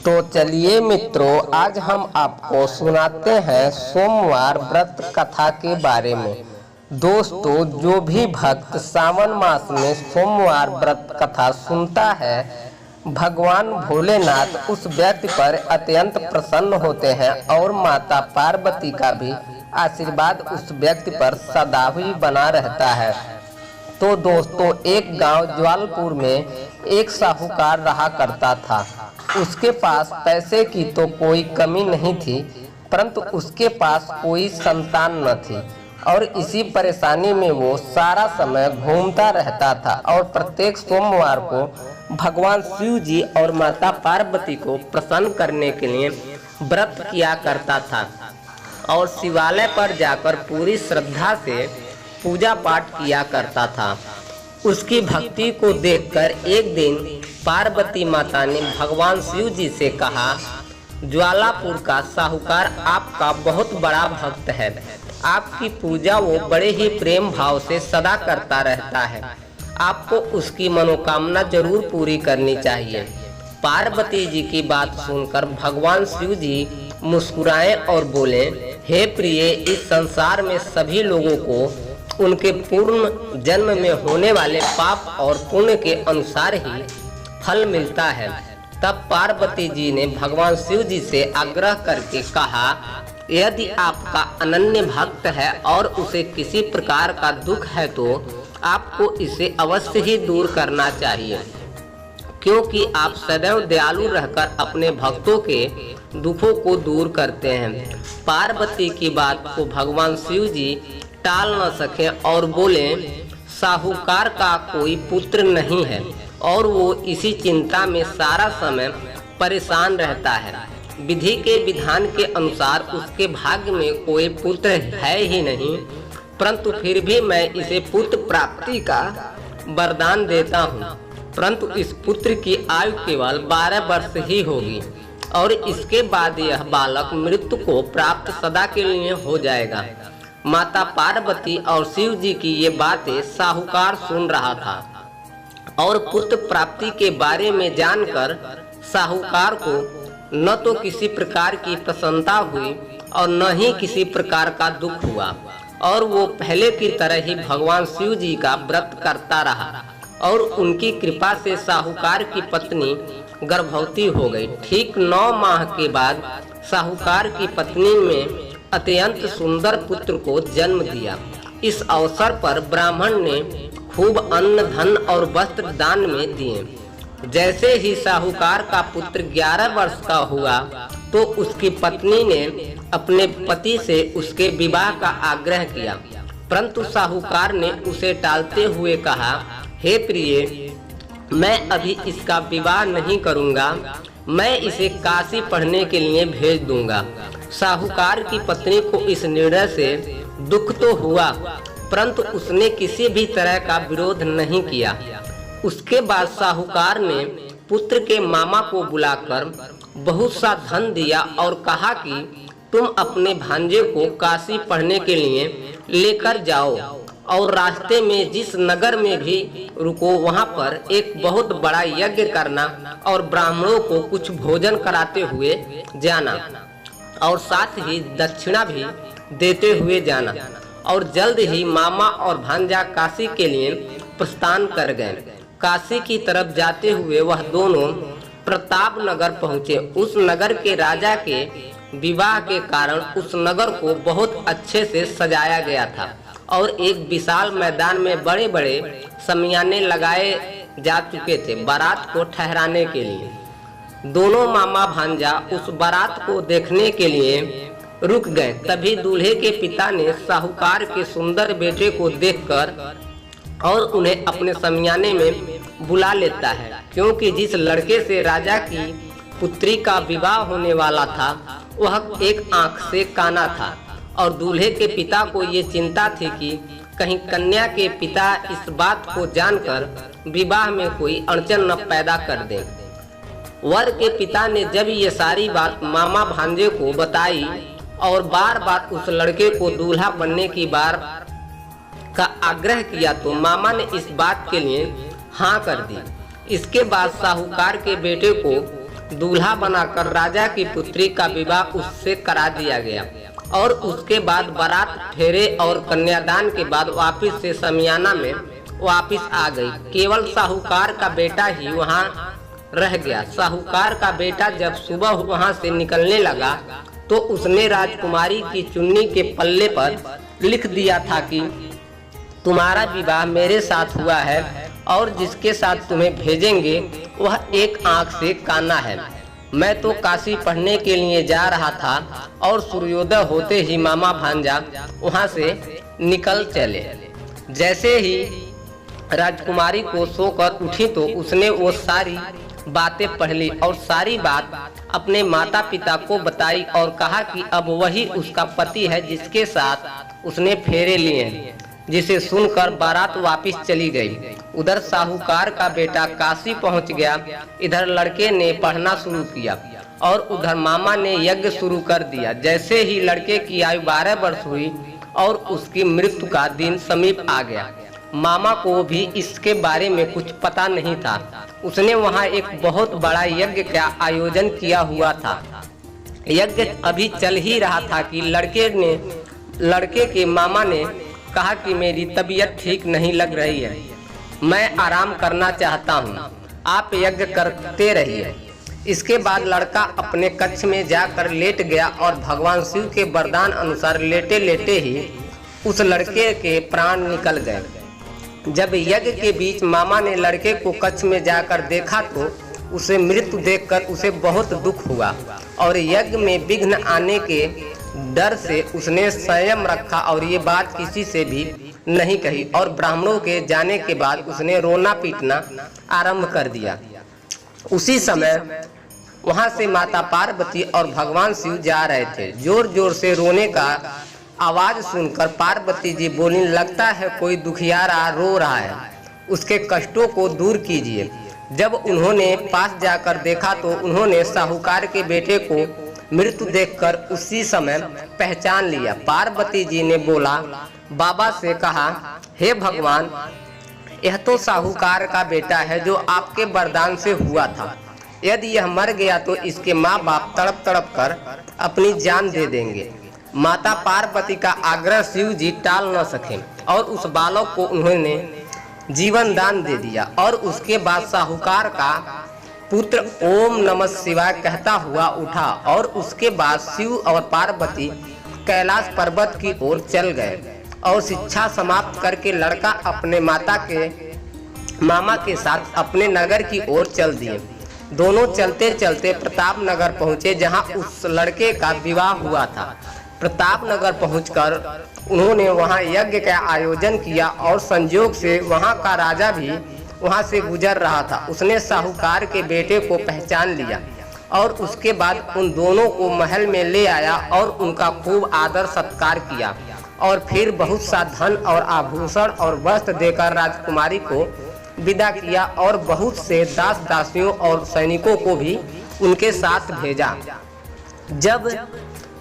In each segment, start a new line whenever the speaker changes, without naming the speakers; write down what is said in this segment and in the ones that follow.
तो चलिए मित्रों, आज हम आपको सुनाते हैं सोमवार व्रत कथा के बारे में। दोस्तों, जो भी भक्त सावन मास में सोमवार व्रत कथा सुनता है, भगवान भोलेनाथ उस व्यक्ति पर अत्यंत प्रसन्न होते हैं और माता पार्वती का भी आशीर्वाद उस व्यक्ति पर सदा ही बना रहता है। तो दोस्तों, एक गांव ज्वालपुर में एक साहूकार रहा करता था। उसके पास पैसे की तो कोई कमी नहीं थी, परंतु उसके पास कोई संतान न थी और इसी परेशानी में वो सारा समय घूमता रहता था और प्रत्येक सोमवार को भगवान शिव जी और माता पार्वती को प्रसन्न करने के लिए व्रत किया करता था और शिवालय पर जाकर पूरी श्रद्धा से पूजा पाठ किया करता था। उसकी भक्ति को देखकर एक दिन पार्वती माता ने भगवान शिव जी से कहा, ज्वालापुर का साहूकार आपका बहुत बड़ा भक्त है। आपकी पूजा वो बड़े ही प्रेम भाव से सदा करता रहता है। आपको उसकी मनोकामना जरूर पूरी करनी चाहिए। पार्वती जी की बात सुनकर भगवान शिव जी मुस्कुराए और बोले, हे प्रिय, इस संसार में सभी लोगों को उनके पूर्ण जन्म में होने वाले पाप और पुण्य के अनुसार ही फल मिलता है। तब पार्वती जी ने भगवान शिव जी से आग्रह करके कहा, यदि आपका अनन्य भक्त है और उसे किसी प्रकार का दुख है तो आपको इसे अवश्य ही दूर करना चाहिए, क्योंकि आप सदैव दयालु रहकर अपने भक्तों के दुखों को दूर करते हैं। पार्वती की बात को भगवान शिव जी टाल न सके और बोले, साहूकार का कोई पुत्र नहीं है और वो इसी चिंता में सारा समय परेशान रहता है। विधि के विधान के अनुसार उसके भाग्य में कोई पुत्र है ही नहीं, परंतु फिर भी मैं इसे पुत्र प्राप्ति का वरदान देता हूँ। परंतु इस पुत्र की आयु केवल 12 वर्ष ही होगी और इसके बाद यह बालक मृत्यु को प्राप्त सदा के लिए हो जाएगा। माता पार्वती और शिव जी की ये बातें साहूकार सुन रहा था और पुत्र प्राप्ति के बारे में जानकर साहूकार को न तो किसी प्रकार की प्रसन्नता हुई और न ही किसी प्रकार का दुख हुआ और वो पहले की तरह ही भगवान शिव जी का व्रत करता रहा और उनकी कृपा से साहूकार की पत्नी गर्भवती हो गई। ठीक 9 माह के बाद साहूकार की पत्नी में अत्यंत सुंदर पुत्र को जन्म दिया। इस अवसर पर ब्राह्मण ने खूब अन्न धन और वस्त्र दान में दिए। जैसे ही साहूकार का पुत्र 11 वर्ष का हुआ तो उसकी पत्नी ने अपने पति से उसके विवाह का आग्रह किया, परंतु साहूकार ने उसे टालते हुए कहा, हे प्रिय, मैं अभी इसका विवाह नहीं करूंगा, मैं इसे काशी पढ़ने के लिए भेज दूंगा। साहूकार की पत्नी को इस निर्णय से दुख तो हुआ, परंतु उसने किसी भी तरह का विरोध नहीं किया। उसके बाद साहूकार ने पुत्र के मामा को बुलाकर बहुत सा धन दिया और कहा कि तुम अपने भांजे को काशी पढ़ने के लिए लेकर जाओ और रास्ते में जिस नगर में भी रुको वहां पर एक बहुत बड़ा यज्ञ करना और ब्राह्मणों को कुछ भोजन कराते हुए जाना और साथ ही दक्षिणा भी देते हुए जाना। और जल्द ही मामा और भांजा काशी के लिए प्रस्थान कर गए। काशी की तरफ जाते हुए वह दोनों प्रताप नगर पहुँचे। उस नगर के राजा के विवाह के कारण उस नगर को बहुत अच्छे से सजाया गया था और एक विशाल मैदान में बड़े बड़े शमियाने लगाए जा चुके थे बारात को ठहराने के लिए। दोनों मामा भांजा उस बारात को देखने के लिए रुक गए। तभी दूल्हे के पिता ने साहूकार के सुंदर बेटे को देखकर और उन्हें अपने शमियाने में बुला लेता है, क्योंकि जिस लड़के से राजा की पुत्री का विवाह होने वाला था वह एक आंख से काना था और दूल्हे के पिता को ये चिंता थी कि कहीं कन्या के पिता इस बात को जानकर विवाह में कोई अड़चन न पैदा कर दें। वर के पिता ने जब ये सारी बात मामा भांजे को बताई और बार बार उस लड़के को दूल्हा बनने की बार का आग्रह किया तो मामा ने इस बात के लिए हाँ कर दी। इसके बाद साहूकार के बेटे को दूल्हा बनाकर राजा की पुत्री का विवाह उससे करा दिया गया और उसके बाद बारात फेरे और कन्यादान के बाद वापस से समियाना में वापस आ गई। केवल साहूकार का बेटा ही वहाँ रह गया। साहूकार का बेटा जब सुबह वहाँ से निकलने लगा तो उसने राजकुमारी की चुन्नी के पल्ले पर लिख दिया था कि तुम्हारा विवाह मेरे साथ हुआ है और जिसके साथ तुम्हें भेजेंगे वह एक आंख से काना है। मैं तो काशी पढ़ने के लिए जा रहा था और सूर्योदय होते ही मामा भांजा वहां से निकल चले। जैसे ही राजकुमारी को सोकर उठी तो उसने वो सारी बातें पढ़ ली और सारी बात अपने माता पिता को बताई और कहा कि अब वही उसका पति है जिसके साथ उसने फेरे लिए हैं। जिसे सुनकर बारात वापस चली गई। उधर साहूकार का बेटा काशी पहुंच गया। इधर लड़के ने पढ़ना शुरू किया और उधर मामा ने यज्ञ शुरू कर दिया। जैसे ही लड़के की आयु 12 वर्ष हुई और उसकी मृत्यु का दिन समीप आ गया। मामा को भी इसके बारे में कुछ पता नहीं था। उसने वहां एक बहुत बड़ा यज्ञ का आयोजन किया हुआ था। यज्ञ अभी चल ही रहा था कि लड़के के मामा ने कहा कि मेरी तबीयत ठीक नहीं लग रही है, मैं आराम करना चाहता हूँ, आप यज्ञ करते रहिए। इसके बाद लड़का अपने कक्ष में जाकर लेट गया और भगवान शिव के वरदान अनुसार लेटे लेटे ही उस लड़के के प्राण निकल गए। जब यज्ञ के बीच मामा ने लड़के को कक्ष में जाकर देखा तो उसे मृत्यु देखकर उसे बहुत दुख हुआ और यज्ञ में विघ्न आने के डर से उसने संयम रखा और ये बात किसी से भी नहीं कही और ब्राह्मणों के जाने के बाद उसने रोना पीटना आरंभ कर दिया। उसी समय वहां से माता पार्वती और भगवान शिव जा रहे थे। जोर जोर से रोने का आवाज सुनकर पार्वती जी बोली, लगता है कोई दुखियारा रो रहा है, उसके कष्टों को दूर कीजिए। जब उन्होंने पास जाकर देखा तो उन्होंने साहूकार के बेटे को मृत्यु देखकर उसी समय पहचान लिया। पार्वती जी ने बोला, बाबा से कहा, हे भगवान, यह तो साहूकार का बेटा है जो आपके वरदान से हुआ था। यदि यह मर गया तो इसके माँ बाप तड़प तड़प कर अपनी जान दे देंगे। माता पार्वती का आग्रह शिव जी टाल न सके और उस बालक को उन्होंने जीवन दान दे दिया। और उसके बाद साहूकार का पुत्र ओम नमः शिवाय कहता हुआ उठा और उसके बाद शिव और पार्वती कैलाश पर्वत की ओर चल गए और शिक्षा समाप्त करके लड़का अपने मामा के साथ अपने नगर की ओर चल दिए। दोनों चलते चलते प्रताप नगर पहुँचे जहाँ उस लड़के का विवाह हुआ था। प्रताप नगर पहुंचकर उन्होंने वहां यज्ञ का आयोजन किया और संयोग से वहां का राजा भी वहां से गुजर रहा था। उसने साहूकार के बेटे को पहचान लिया और उसके बाद उन दोनों को महल में ले आया और उनका खूब आदर सत्कार किया और फिर बहुत सा धन और आभूषण और वस्त्र देकर राजकुमारी को विदा किया और बहुत से दास दासियों और सैनिकों को भी उनके साथ भेजा। जब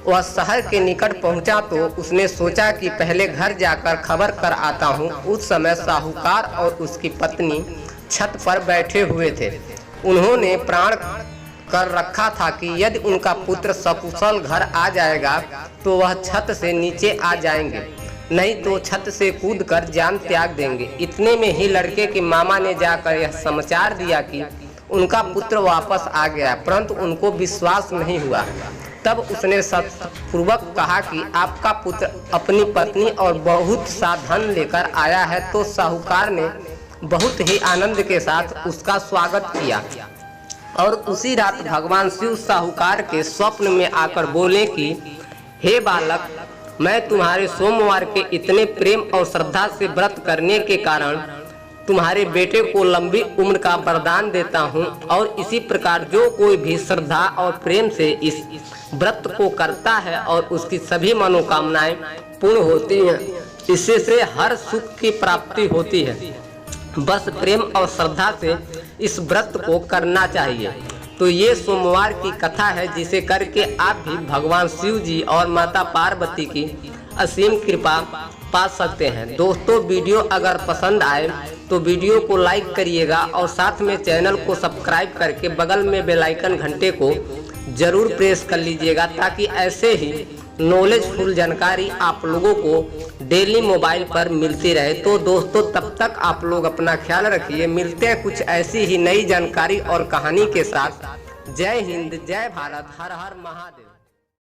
वह शहर के निकट पहुंचा तो उसने सोचा कि पहले घर जाकर खबर कर आता हूं। उस समय साहूकार और उसकी पत्नी छत पर बैठे हुए थे। उन्होंने प्राण कर रखा था कि यदि उनका पुत्र सकुशल घर आ जाएगा तो वह छत से नीचे आ जाएंगे, नहीं तो छत से कूदकर जान त्याग देंगे। इतने में ही लड़के के मामा ने जाकर यह समाचार दिया कि उनका पुत्र वापस आ गया, परंतु उनको विश्वास नहीं हुआ। तब उसने सत्यपूर्वक कहा कि आपका पुत्र अपनी पत्नी और बहुत सा धन लेकर आया है। तो साहूकार ने बहुत ही आनंद के साथ उसका स्वागत किया और उसी रात भगवान शिव साहूकार के स्वप्न में आकर बोले कि हे बालक, मैं तुम्हारे सोमवार के इतने प्रेम और श्रद्धा से व्रत करने के कारण तुम्हारे बेटे को लंबी उम्र का वरदान देता हूँ और इसी प्रकार जो कोई भी श्रद्धा और प्रेम से इस व्रत को करता है और उसकी सभी मनोकामनाएं पूर्ण होती हैं, इससे हर सुख की प्राप्ति होती है। बस प्रेम और श्रद्धा से इस व्रत को करना चाहिए। तो ये सोमवार की कथा है जिसे करके आप भी भगवान शिव जी और माता पार्वती की असीम कृपा पा सकते हैं। दोस्तों, वीडियो अगर पसंद आए तो वीडियो को लाइक करिएगा और साथ में चैनल को सब्सक्राइब करके बगल में बेल आइकन घंटे को जरूर प्रेस कर लीजिएगा, ताकि ऐसे ही नॉलेजफुल जानकारी आप लोगों को डेली मोबाइल पर मिलती रहे। तो दोस्तों, तब तक आप लोग अपना ख्याल रखिए। मिलते हैं कुछ ऐसी ही नई जानकारी और कहानी के साथ। जय हिंद, जय भारत, हर हर महादेव।